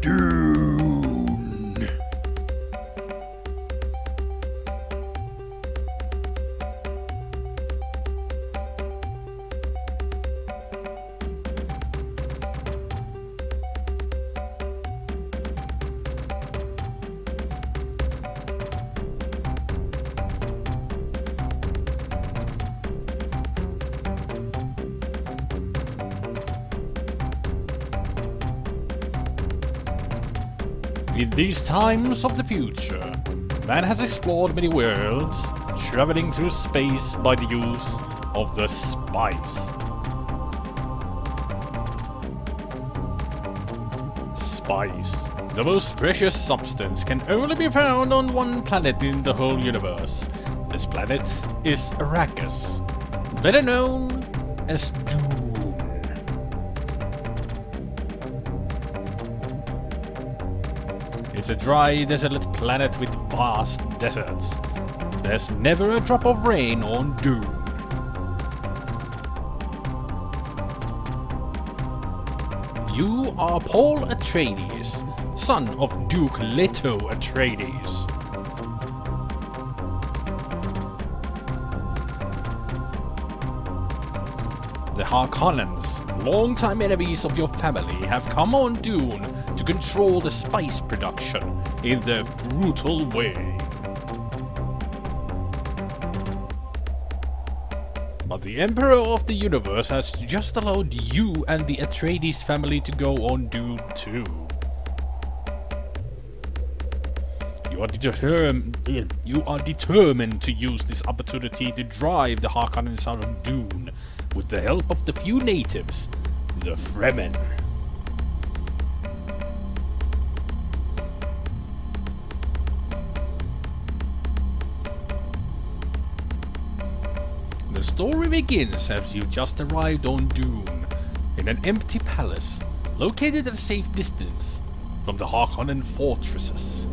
Dune. In these times of the future, man has explored many worlds, traveling through space by the use of the spice. Spice, the most precious substance, can only be found on one planet in the whole universe. This planet is Arrakis, better known as Dune. It's a dry, desolate planet with vast deserts. There's never a drop of rain on Dune. You are Paul Atreides, son of Duke Leto Atreides. The Harkonnens, longtime enemies of your family, have come on Dune to control the spice production in their brutal way. But the Emperor of the Universe has just allowed you and the Atreides family to go on Dune too. You are determined to use this opportunity to drive the Harkonnens out of Dune with the help of the few natives, the Fremen. The story begins as you just arrived on Dune, in an empty palace, located at a safe distance from the Harkonnen fortresses.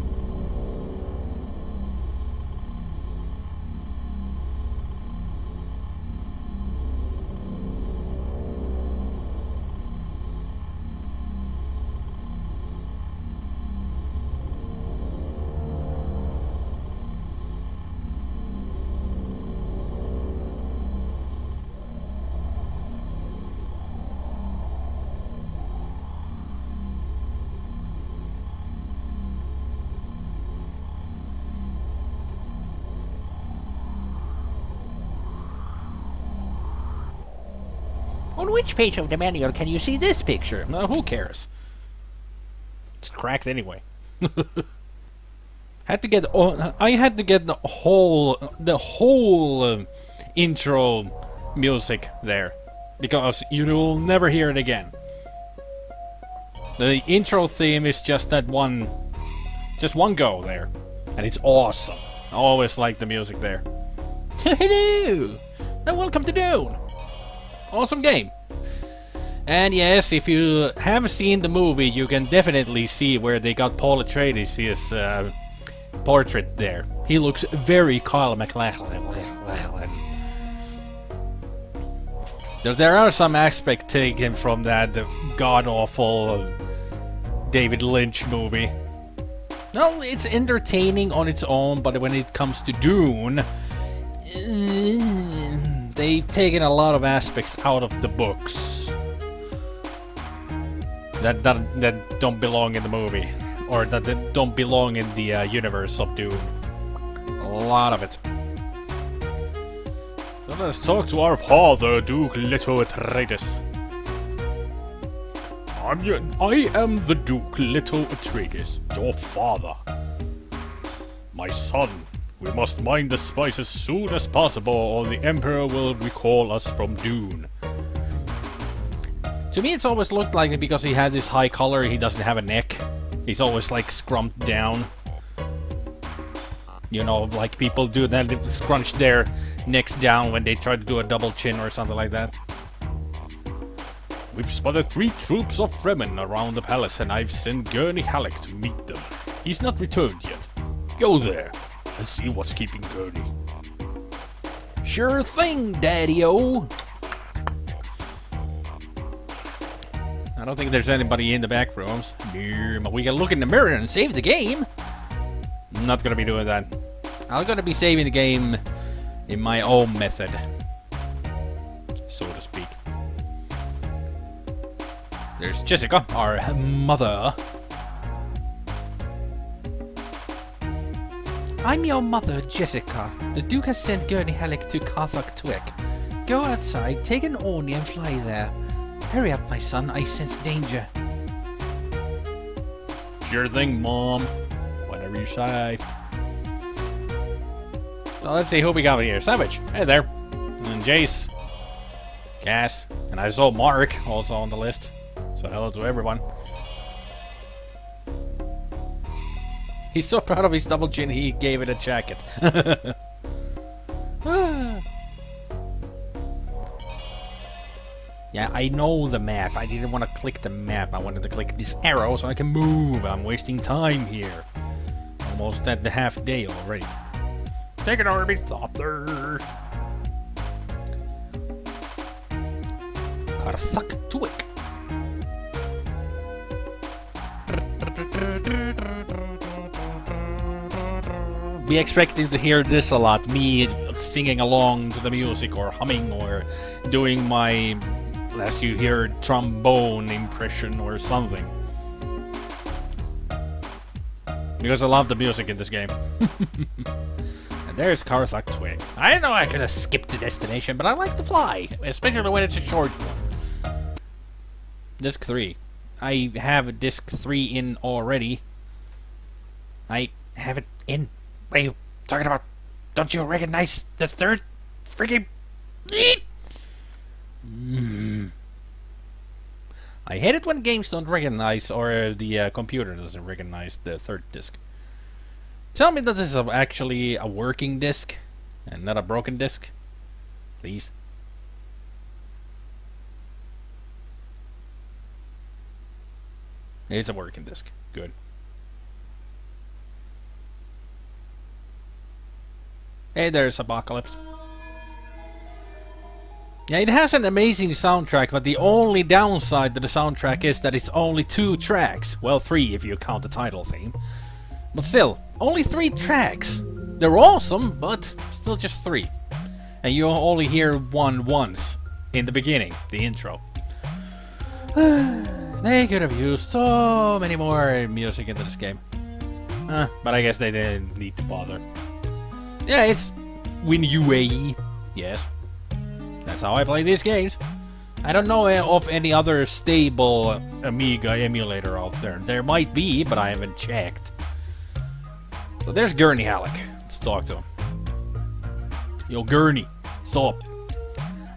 On which page of the manual can you see this picture? Who cares? It's cracked anyway. I had to get the whole intro music there, because you will never hear it again. The intro theme is just one go there, and it's awesome. I always like the music there. Hello, and welcome to Dune. Awesome game. And yes, if you have seen the movie, you can definitely see where they got Paul Atreides' portrait there. He looks very Kyle MacLachlan. There are some aspects taken from that god-awful David Lynch movie. No, it's entertaining on its own, but when it comes to Dune, they've taken a lot of aspects out of the books that don't belong in the movie, or that don't belong in the universe of Dune. A lot of it. So let's talk to our father, Duke Leto Atreides. I am the Duke Leto Atreides, your father. My son, we must mine the spice as soon as possible, or the Emperor will recall us from Dune. To me, it's always looked like it because he had this high collar, he doesn't have a neck. He's always like scrumped down. You know, like people do that, they scrunch their necks down when they try to do a double chin or something like that. We've spotted 3 troops of Fremen around the palace, and I've sent Gurney Halleck to meet them. He's not returned yet. Go there and see what's keeping Gurney. Sure thing, Daddy-o. I don't think there's anybody in the back rooms. No, but we can look in the mirror and save the game. I'm not gonna be doing that. I'm gonna be saving the game in my own method, so to speak. There's Jessica, our mother. I'm your mother, Jessica. The Duke has sent Gurney Halleck to Kathak Twig. Go outside, take an Oni and fly there. Hurry up, my son, I sense danger. Sure thing, Mom. Whatever you say. So let's see who we got here. Savage, hey there. And Jace. Cass. And I saw Mark also on the list. So hello to everyone. He's so proud of his double chin, he gave it a jacket. Yeah, I know the map. I didn't want to click the map. I wanted to click this arrow so I can move. I'm wasting time here. Almost at the half day already. Take it over, stop there. Karthak Twig. Be expecting to hear this a lot, me singing along to the music or humming or doing my, as you hear, trombone impression or something. Because I love the music in this game. And there's Karthak Twig. I know I could have skipped the destination, but I like to fly, especially when it's a short one. Disc 3. I have Disc 3 in already. I have it in. What are you talking about? Don't you recognize the third freaking... I hate it when games don't recognize, or the computer doesn't recognize the third disc. Tell me that this is actually a working disc, and not a broken disc. Please. It's a working disc. Good. Hey, there's Apocalypse. Yeah, it has an amazing soundtrack, but the only downside to the soundtrack is that it's only 2 tracks. Well, 3 if you count the title theme. But still, only 3 tracks. They're awesome, but still just 3. And you only hear one once in the beginning, the intro. They could have used so many more music into this game. But I guess they didn't need to bother. Yeah, it's WinUAE. Yes. That's how I play these games. I don't know of any other stable Amiga emulator out there. There might be, but I haven't checked. So there's Gurney Halleck. Let's talk to him. Yo, Gurney. Sup?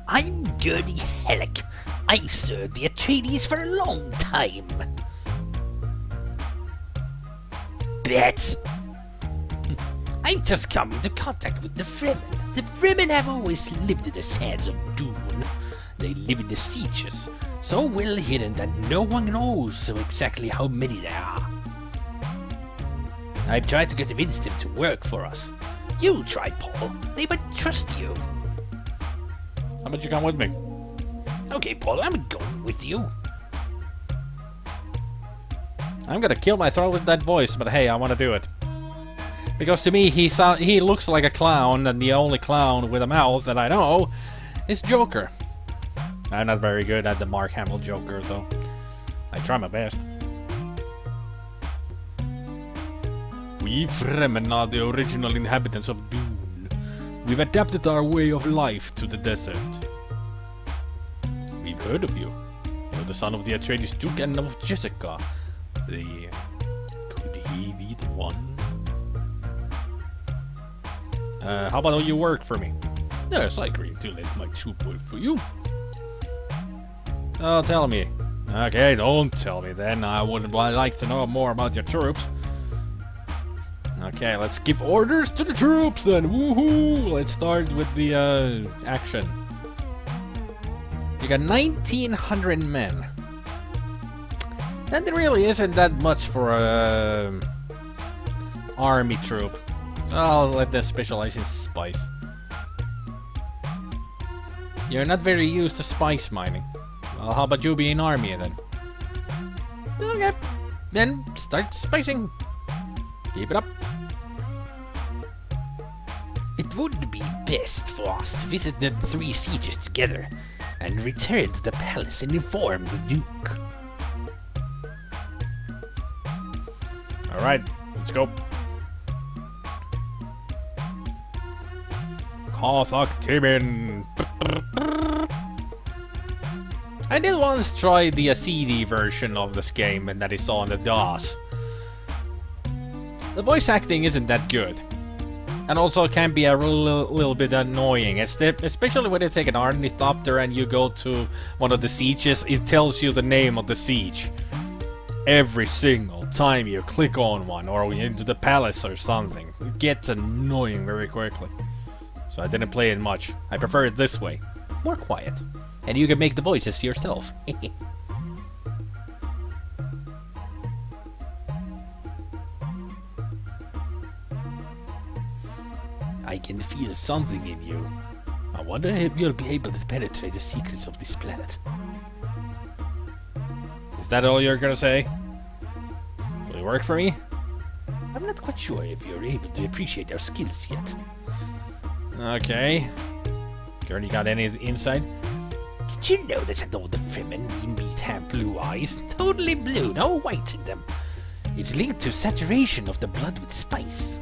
I'm Gurney Halleck. I've served the Atreides for a long time. Bet. I've just come into contact with the Fremen. The Fremen have always lived in the sands of Dune. They live in the sieges, so well hidden that no one knows exactly how many there are. I've tried to convince them to work for us. You try, Paul. They might trust you. How about you come with me? Okay, Paul, I'm going with you. I'm gonna kill my throat with that voice, but hey, I want to do it. Because to me, he looks like a clown, and the only clown with a mouth that I know is Joker. I'm not very good at the Mark Hamill Joker, though. I try my best. We Fremen are the original inhabitants of Dune. We've adapted our way of life to the desert. We've heard of you. You're the son of the Atreides Duke and of Jessica. Could he be the one? How about you work for me? Yes, I agree to let my troop work for you. Oh, tell me. Okay, don't tell me then. I would like to know more about your troops. Okay, let's give orders to the troops then. Woohoo! Let's start with the action. You got 1,900 men. That really isn't that much for a army troop. I'll let them specialize in spice. You're not very used to spice mining. Well, how about you being army then? Okay. Then start spicing. Keep it up. It would be best for us to visit the three sieges together and return to the palace and inform the Duke. Alright, let's go. Cossack Timin. I did once try the CD version of this game, and that is on the DOS. The voice acting isn't that good. And also it can be a little bit annoying, especially when you take an ornithopter and you go to one of the sieges, it tells you the name of the siege. Every single time you click on one, or into the palace or something. It gets annoying very quickly. So I didn't play it much. I prefer it this way. More quiet. And you can make the voices yourself. I can feel something in you. I wonder if you'll be able to penetrate the secrets of this planet. Is that all you're gonna say? Will it work for me? I'm not quite sure if you're able to appreciate our skills yet. Okay. Gurney got any insight? Did you know that all the Fremen in meat have blue eyes? Totally blue, no white in them. It's linked to saturation of the blood with spice.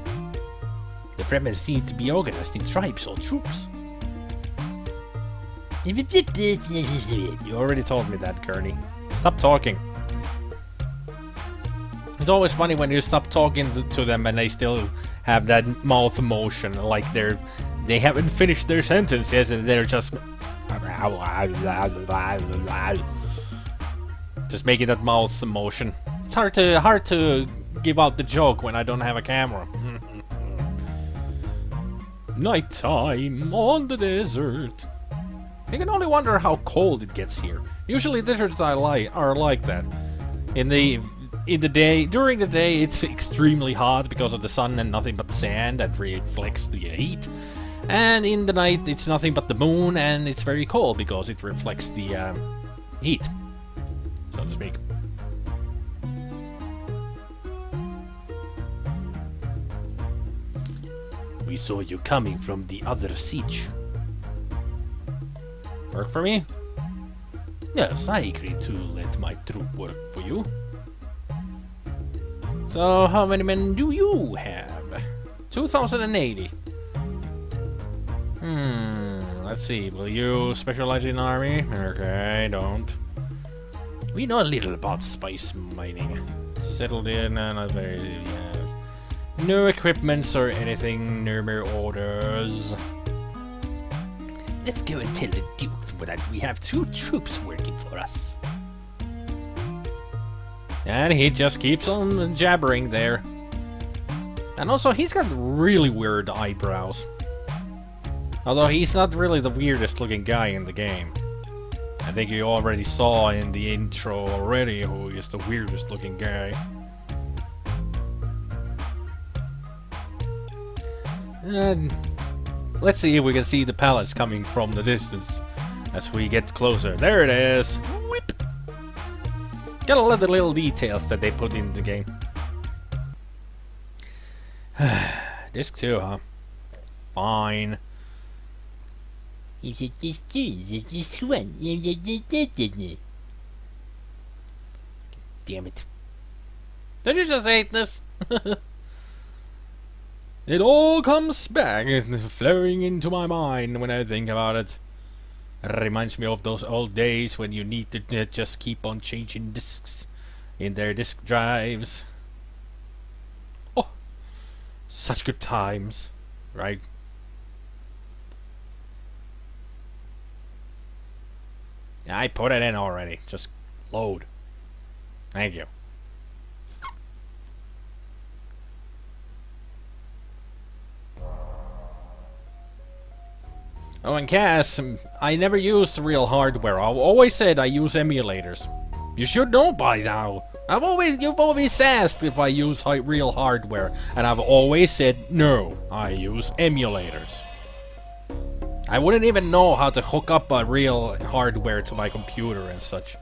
The Fremen seem to be organized in tribes or troops. You already told me that, Gurney. Stop talking. It's always funny when you stop talking to them and they still have that mouth motion, like they haven't finished their sentences and they're just making that mouth motion. It's hard to give out the joke when I don't have a camera. Nighttime on the desert. You can only wonder how cold it gets here. Usually deserts are like that. During the day it's extremely hot because of the sun and nothing but sand that reflects the heat. And in the night it's nothing but the moon and it's very cold because it reflects the heat, so to speak. We saw you coming from the other siege. Work for me? Yes, I agree to let my troop work for you. So, how many men do you have? 2,080. Let's see. Will you specialize in army? Okay, don't. We know a little about spice mining. Settled in and no equipments or anything, no more orders. Let's go and tell the Duke that we have 2 troops working for us. And he just keeps on jabbering there. And also, he's got really weird eyebrows. Although he's not really the weirdest looking guy in the game. I think you already saw in the intro already who is the weirdest looking guy. And let's see if we can see the palace coming from the distance as we get closer. There it is. Whip. Got a lot of little details that they put in the game. Disc 2, huh? Fine. Damn it. Did you just hate this? It all comes back, flowing into my mind when I think about it. It reminds me of those old days when you need to just keep on changing discs in their disk drives. Oh, such good times, right? I put it in already. Just load. Thank you. Oh, and Cass, I never used real hardware. I always said I use emulators. You should know by now. You've always asked if I use real hardware, and I've always said no. I use emulators. I wouldn't even know how to hook up a real hardware to my computer and such.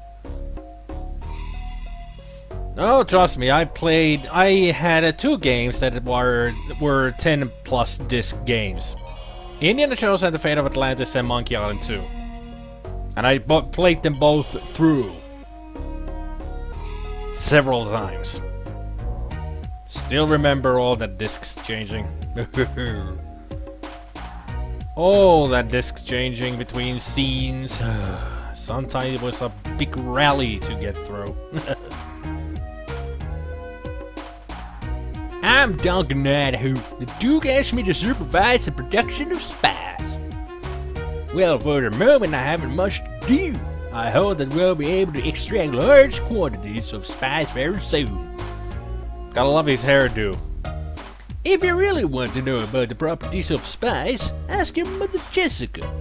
Oh, trust me, I had 2 games that were 10 plus disc games. Indiana Jones and the Fate of Atlantis and Monkey Island 2. And I played them both through. Several times. Still remember all the discs changing. All that discs changing between scenes. Sometimes it was a big rally to get through. I'm Duncan Idaho. The Duke asked me to supervise the production of Spice. Well, for the moment I haven't much to do. I hope that we'll be able to extract large quantities of Spice very soon. Gotta love his hairdo. If you really want to know about the properties of Spice, ask your mother Jessica.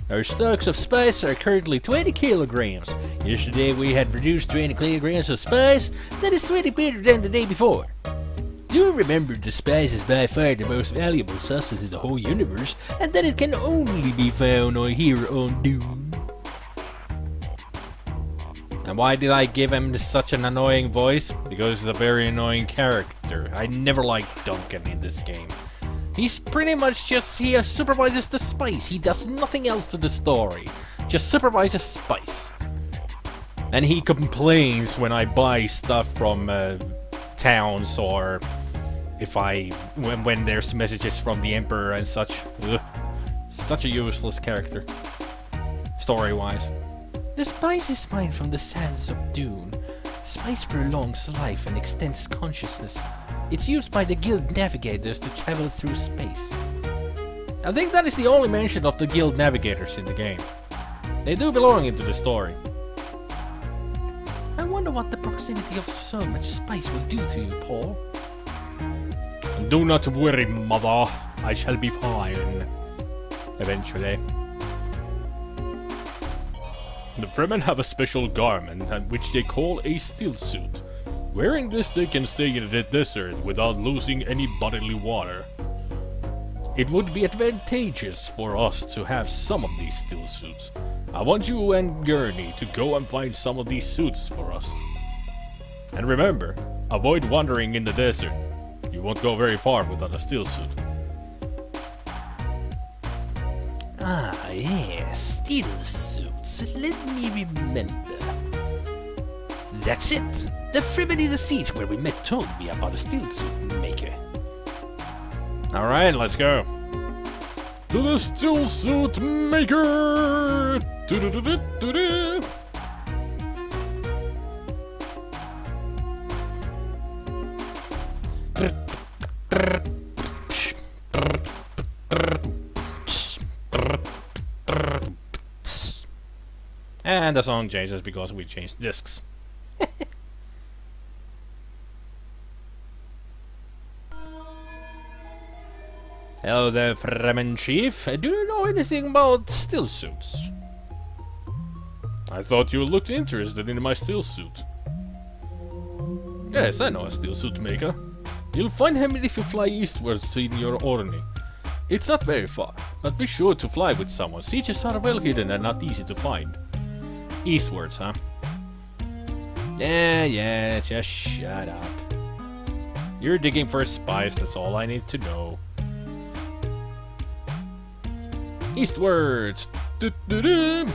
Our stocks of Spice are currently 20 kilograms. Yesterday we had produced 20 kilograms of Spice. That is 20 better than the day before. Do remember the Spice is by far the most valuable substance in the whole universe, and that it can only be found here on Dune. And why did I give him such an annoying voice? Because he's a very annoying character. I never liked Duncan in this game. He's pretty much just, he supervises the Spice. He does nothing else to the story. Just supervises Spice. And he complains when I buy stuff from towns, or if when there's messages from the Emperor and such. Ugh. Such a useless character, story-wise. The Spice is mined from the sands of Dune. Spice prolongs life and extends consciousness. It's used by the Guild Navigators to travel through space. I think that is the only mention of the Guild Navigators in the game. They do belong into the story. I wonder what the proximity of so much spice will do to you, Paul. Do not worry, mother. I shall be fine. Eventually. The Fremen have a special garment, which they call a steel suit. Wearing this, they can stay in the desert without losing any bodily water. It would be advantageous for us to have some of these steel suits. I want you and Gurney to go and find some of these suits for us. And remember, avoid wandering in the desert. You won't go very far without a steel suit. Ah, yes, steel suits. Let me remember. That's it. The Fremen in the seat where we met told me about a steel suit maker. Alright, let's go. To the steel suit maker! Do-do-do-do-do-do. And the song changes because we changed discs. Hello there, Fremen Chief. Do you know anything about steel suits? I thought you looked interested in my steel suit. Yes, I know a steel suit maker. You'll find him if you fly eastwards in your Orni. It's not very far, but be sure to fly with someone. Sieges are well hidden and not easy to find. Eastwards, huh? Yeah, just shut up. You're digging for spice, that's all I need to know. Eastwards! Do-do-do.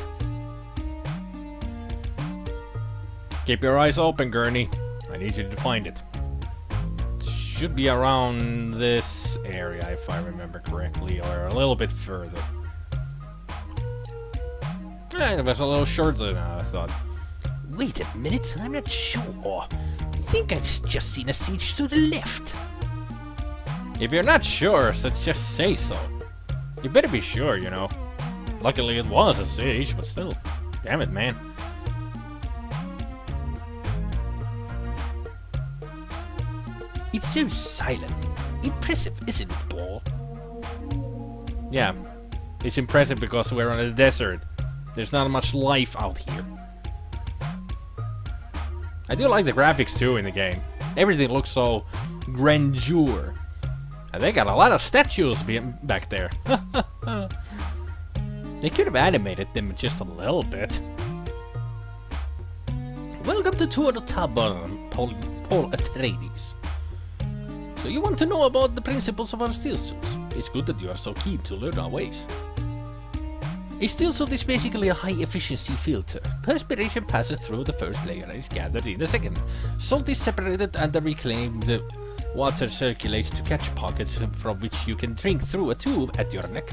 Keep your eyes open, Gurney. I need you to find it. Should be around this area, if I remember correctly, or a little bit further. It was a little shorter than I thought. Wait a minute, I'm not sure. I think I've just seen a siege to the left. If you're not sure, so just say so. You better be sure, you know. Luckily it was a siege, but still. Damn it, man. It's so silent. Impressive, isn't it, Paul? Yeah. It's impressive because we're on a desert. There's not much life out here. I do like the graphics too in the game. Everything looks so grandeur. And they got a lot of statues back there. They could have animated them just a little bit. Welcome to Tour of Tabor, Paul Atreides. So you want to know about the principles of our steel suits? It's good that you are so keen to learn our ways. A steel suit is basically a high-efficiency filter. Perspiration passes through the first layer and is gathered in the second. Salt is separated and the reclaimed water circulates to catch pockets from which you can drink through a tube at your neck.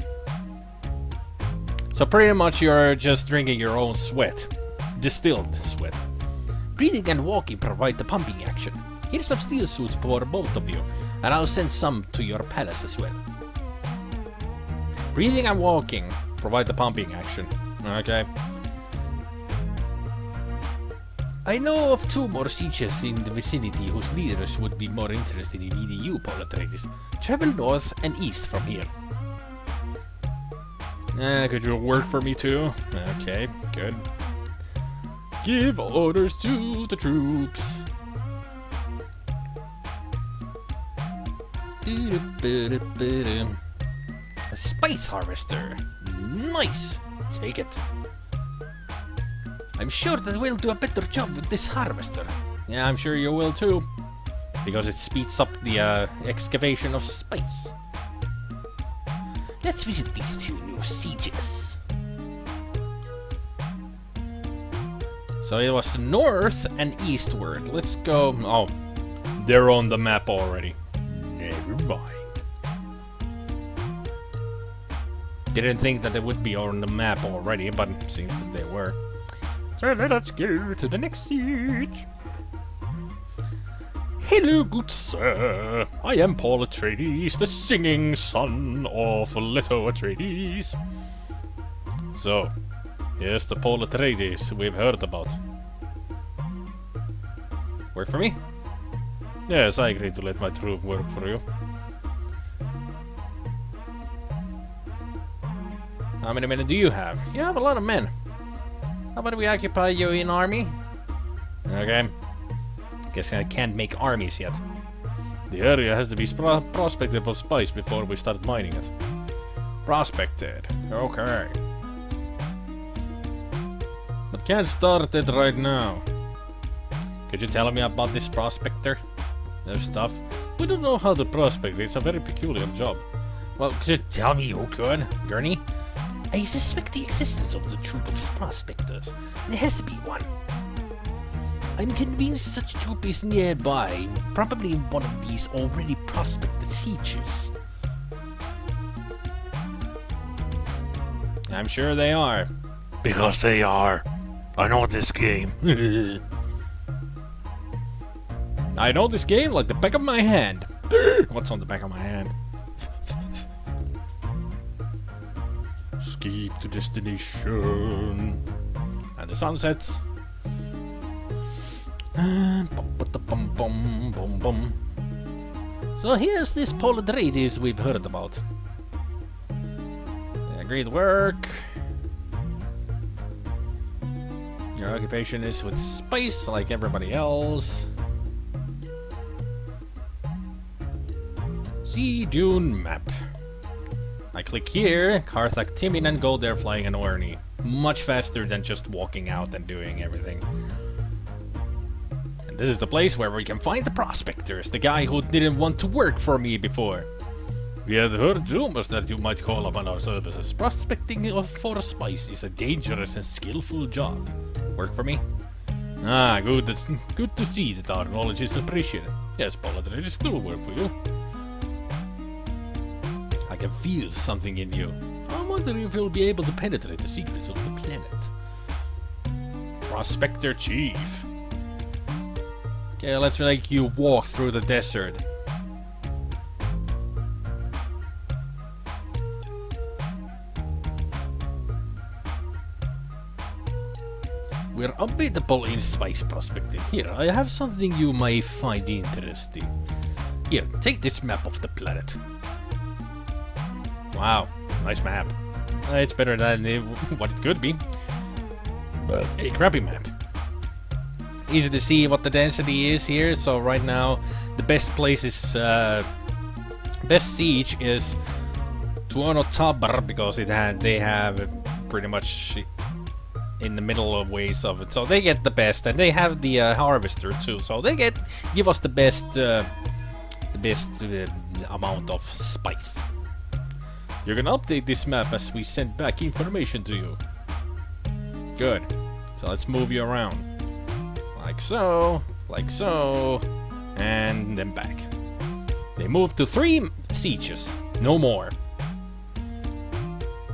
So pretty much you're just drinking your own sweat. Distilled sweat. Breathing and walking provide the pumping action. Here's some steel suits for both of you, and I'll send some to your palace as well. Breathing and walking provide the pumping action. Okay. I know of 2 more sieges in the vicinity whose leaders would be more interested in meeting you, Paul Atreides. Travel north and east from here. Could you work for me too? Okay, good. Give orders to the troops. A spice harvester. Nice. Take it. I'm sure that we'll do a better job with this harvester. Yeah, I'm sure you will too. Because it speeds up the excavation of spice. Let's visit these 2 new sieges. So it was north and eastward. Let's go. Oh, they're on the map already. Never mind. Didn't think that they would be on the map already, but it seems that they were. So let's go to the next siege. Hello, good sir. I am Paul Atreides, the singing son of Leto Atreides. So, here's the Paul Atreides we've heard about. Work for me? Yes, I agree to let my troop work for you. How many men do you have? You have a lot of men. How about we occupy you in army? Okay. Guess I can't make armies yet. The area has to be prospected for spice before we start mining it. Prospected. Okay. But can't start it right now. Could you tell me about this prospector? Their stuff? We don't know how to prospect. It's a very peculiar job. Well, could you tell me who could? Gurney? I suspect the existence of the troop of prospectors. There has to be one. I'm convinced such a troop is nearby, probably in one of these already prospected sieges. I'm sure they are. Because they are. I know this game. I know this game like the back of my hand. What's on the back of my hand? Escape to destination. And the sun sets. So here's this Paul Atreides we've heard about. Yeah, great work. Your occupation is with spice like everybody else. See Dune map. I click here, Karthak Timin, and go there flying an Orni. Much faster than just walking out and doing everything. And this is the place where we can find the prospectors, the guy who didn't want to work for me before. We had heard rumors that you might call upon our services. Prospecting for spice is a dangerous and skillful job. Work for me? Ah, good. That's good to see that our knowledge is appreciated. Yes, Paul Atreides will work for you. I can feel something in you. I wonder if you'll be able to penetrate the secrets of the planet. Prospector Chief. Okay, let's make you walk through the desert. We're unbeatable in spice prospecting. Here, I have something you may find interesting. Here, take this map of the planet. Wow, nice map. It's better than what it could be. A crappy map. Easy to see what the density is here. So right now, the best place is best siege is Tuono Tabor because they have pretty much in the middle of ways of it, so they get the best, and they have the harvester too, so they give us the best amount of spice. You're gonna update this map as we send back information to you. Good. So let's move you around. Like so, and then back. They moved to 3 sieges, no more.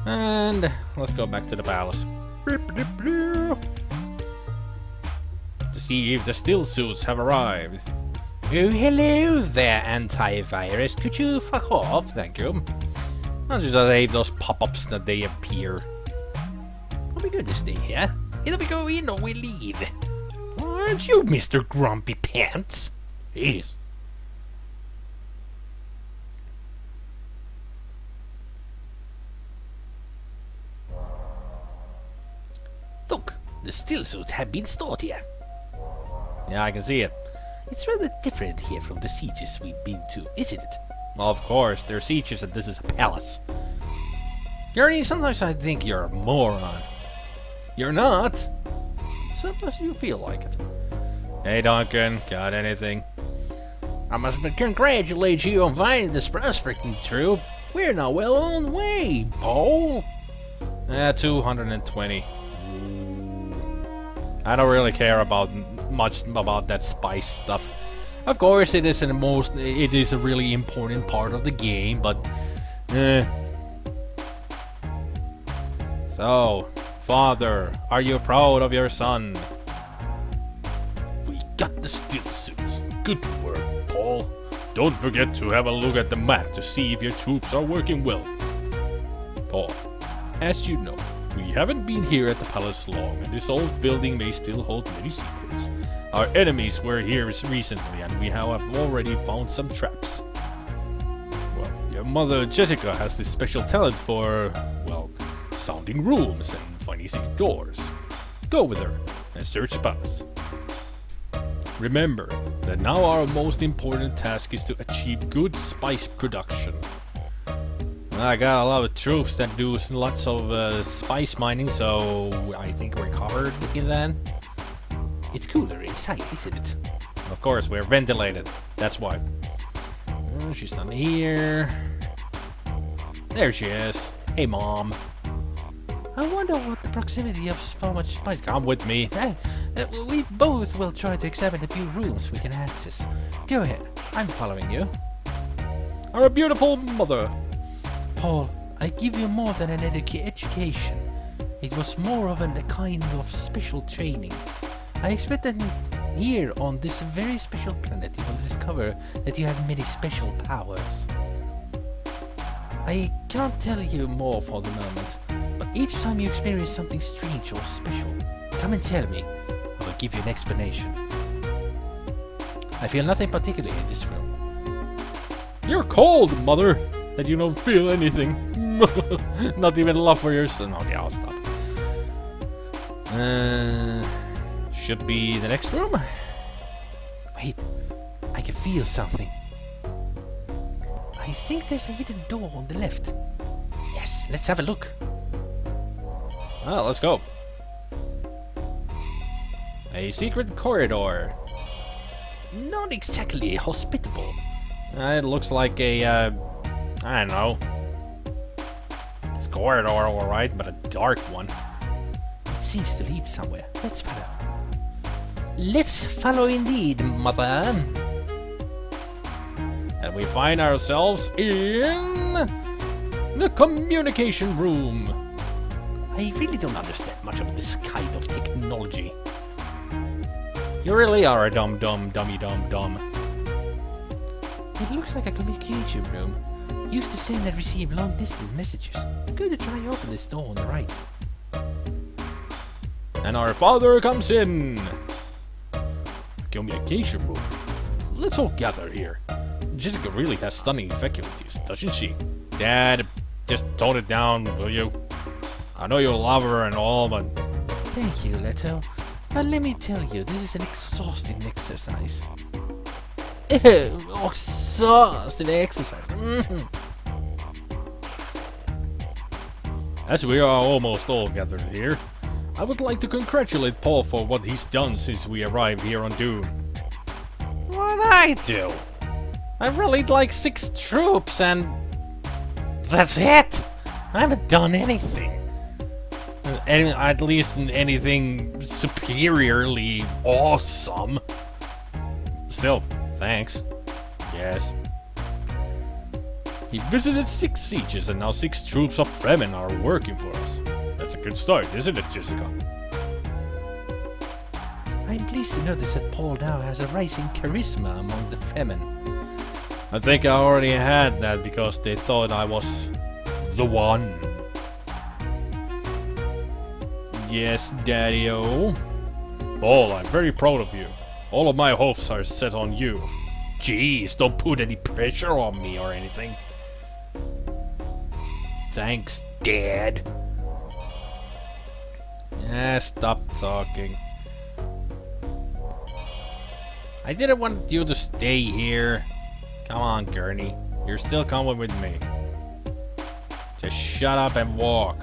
And let's go back to the palace. To see if the still suits have arrived. Oh, hello there, antivirus. Could you fuck off? Thank you. I'll just save those pop-ups that they appear. Are we going to stay here? Either we go in or we leave. Aren't you Mr. Grumpy Pants? Jeez. Look, the still suits have been stored here. Yeah, I can see it. It's rather different here from the sieges we've been to, isn't it? Well, of course, they're sieges and this is a palace. Gurney, sometimes I think you're a moron. You're not. Sometimes you feel like it. Hey, Duncan, got anything? I must congratulate you on finding this prospecting troop. We're now well on the way, Paul. 220. I don't really care about much about that spice stuff. Of course, it is a really important part of the game, but So, father, are you proud of your son? We got the still suits. Good work, Paul. Don't forget to have a look at the map to see if your troops are working well. Paul, as you know, we haven't been here at the palace long, and this old building may still hold many secrets. Our enemies were here recently, and we have already found some traps. Well, your mother Jessica has this special talent for, well, sounding rooms and finding secret doors. Go with her and search the palace. Remember that now our most important task is to achieve good spice production. I got a lot of troops that do lots of spice mining, so I think we're covered in that. It's cooler inside, isn't it? Of course, we're ventilated. That's why. Oh, she's not here. There she is. Hey, Mom. I wonder what the proximity of so much spice... Come with me. We both will try to examine a few rooms we can access. Go ahead. I'm following you. Our beautiful mother. Paul, I give you more than an education. It was more of a kind of special training. I expect that here on this very special planet you will discover that you have many special powers. I can't tell you more for the moment, but each time you experience something strange or special, come and tell me. I will give you an explanation. I feel nothing particular in this room. You're cold, Mother, that you don't feel anything. Not even love for your son. Okay, I'll stop. Should be the next room. Wait, I can feel something. I think there's a hidden door on the left. Yes, let's have a look. Well, let's go. A secret corridor. Not exactly hospitable. It looks like a, I don't know. It's a corridor, alright, but a dark one. It seems to lead somewhere. Let's follow. Let's follow indeed, Mother. And we find ourselves in the communication room. I really don't understand much of this kind of technology. You really are a dummy dumb. It looks like a communication room. Used to send and receive long-distance messages. I'm going to try and open this door on the right. And our father comes in. Communication room. Let's all gather here. Jessica really has stunning faculties, doesn't she? Dad, just tone it down, will you? I know you love her and all, but... Thank you, Leto. But let me tell you, this is an exhausting exercise. Exhausting exercise. As we are almost all gathered here, I would like to congratulate Paul for what he's done since we arrived here on Dune. What'd I do? I rallied like 6 troops and... that's it! I haven't done anything. At least anything superiorly awesome. Still, thanks. Yes. He visited 6 sieges and now 6 troops of Fremen are working for us. That's a good start, isn't it, Jessica? I'm pleased to notice that Paul now has a rising charisma among the Fremen. I think I already had that because they thought I was the one. Yes, Daddy-o. Paul, I'm very proud of you. All of my hopes are set on you. Jeez, don't put any pressure on me or anything. Thanks, Dad. Stop talking. I didn't want you to stay here. Come on, Gurney. You're still coming with me. Just shut up and walk.